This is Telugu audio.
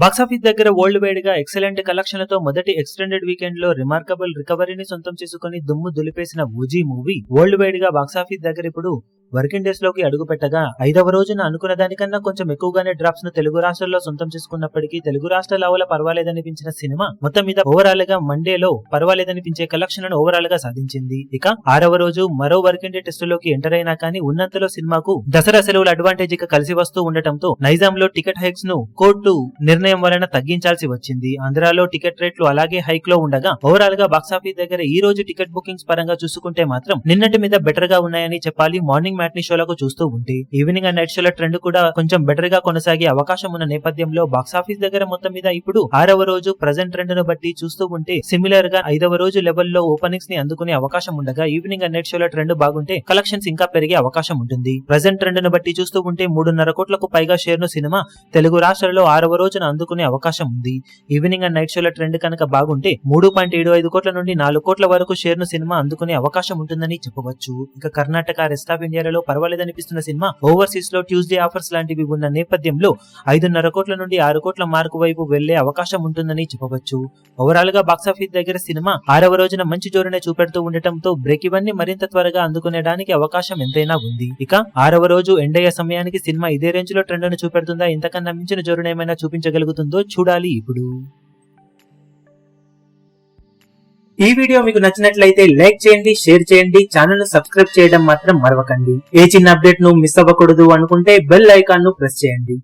బాక్సాఫీస్ దగ్గర వరల్డ్ వైడ్ గా ఎక్సలెంట్ కలెక్షన్లతో మొదటి ఎక్స్టెండెడ్ వీకెండ్ లో రిమార్కబుల్ రికవరీని సొంతం చేసుకుని దుమ్ము దులిపేసిన ఓజీ మూవీ వరల్డ్ వైడ్ గా బాక్సాఫీస్ దగ్గర ఇప్పుడు వర్కింగ్ డేస్ లోకి అడుగు పెట్టగా 5వ రోజున అనుకున్న దానికన్నా కొంచెం ఎక్కువగానే డ్రాప్స్ ను తెలుగు రాష్ట్రాల్లో సొంతం చేసుకున్నప్పటికీ తెలుగు రాష్ట్రాల వల్ల పర్వాలేదనిపించిన సినిమా మొత్తం మీద ఓవరాల్ గా మండేలో పర్వాలేదనిపించే కలెక్షన్లను ఓవరాల్ గా సాధించింది. ఇక 6వ రోజు మరో వర్కింగ్ డే టెస్ట్ లోకి ఎంటర్ అయినా కానీ ఉన్నంతలో సినిమాకు దసరా సెలవుల అడ్వాంటేజ్ గా కలిసి వస్తూ ఉండటంతో నైజాంలో టికెట్ హైక్స్ ను కోర్టు నిర్ణయం వలన తగ్గించాల్సి వచ్చింది. ఆంధ్రాలో టికెట్ రేట్లు అలాగే హైక్ లో ఉండగా ఓవరాల్ గా బాక్సాఫీస్ దగ్గర ఈ రోజు టికెట్ బుకింగ్స్ పరంగా చూసుకుంటే మాత్రం నిన్నటి మీద బెటర్ గా ఉన్నాయని చెప్పాలి. మార్నింగ్ మ్యాట్నీ షోలకు చూస్తూ ఉంటే ఈవినింగ్ అండ్ నైట్ షోల ట్రెండ్ కూడా కొంచెం బెటర్ గా కొనసాగే అవకాశం ఉన్న నేపథ్యంలో బాక్సాఫీస్ దగ్గర మొత్తం మీద ఇప్పుడు 6వ రోజు ప్రజెంట్ ట్రెండ్ ను బట్టి చూస్తూ ఉంటే సిమిలర్ గా 5వ రోజు లెవెల్లో ఓపెనింగ్స్ ని అందుకునే అవకాశం ఉండగా ఈవినింగ్ అండ్ నైట్ షోల ట్రెండ్ బాగుంటే కలెక్షన్స్ ఇంకా పెరిగే అవకాశం ఉంటుంది. ప్రజెంట్ ట్రెండ్ ను బట్టి చూస్తూ ఉంటే 3.5 కోట్లకు పైగా షేర్ ను సినిమా తెలుగు రాష్ట్రాల్లో 6వ రోజున అందుకునే అవకాశం ఉంది. ఈవినింగ్ అండ్ నైట్ షోల ట్రెండ్ కనుక బాగుంటే 3.75 కోట్ల నుండి 4 కోట్ల వరకు షేర్ ను సినిమా అందుకునే అవకాశం ఉంటుందని చెప్పవచ్చు. ఇక కర్ణాటక రెస్ట్ ఆఫ్ ఇండియాలో పర్వాలేదనిపిస్తున్న సినిమా ఓవర్సీస్ లో ట్యూస్డే ఆఫర్స్ లాంటివి ఉన్న నేపథ్యంలో 5.5 కోట్ల నుండి 6 కోట్ల మార్కు వైపు వెళ్లే అవకాశం ఉంటుందని చెప్పవచ్చు. ఓవరాల్ గా బాక్సాఫీస్ దగ్గర సినిమా 6వ రోజున మంచి జోరునే చూపెడుతూ ఉండటంతో బ్రేక్ ఈవెన్ ని మరింత త్వరగా అందుకునేడానికి అవకాశం ఎంతైనా ఉంది. ఇక 6వ రోజు ఎండ్ అయ్యే సమయానికి సినిమా ఇదే రేంజ్ లో ట్రెండ్ ను చూపెడుతుందా, ఇంతకన్నా మించిన జోరునేమైనా చూపించగలుగుతుందో చూడాలి. ఇప్పుడు ఈ వీడియో మీకు నచ్చినట్లయితే లైక్ చేయండి, షేర్ చేయండి, ఛానల్ ను సబ్స్క్రైబ్ చేయడం మాత్రం మరవకండి. ఏ చిన్న అప్డేట్ ను మిస్ అవ్వకూడదు అనుకుంటే బెల్ ఐకాన్ ను ప్రెస్ చేయండి.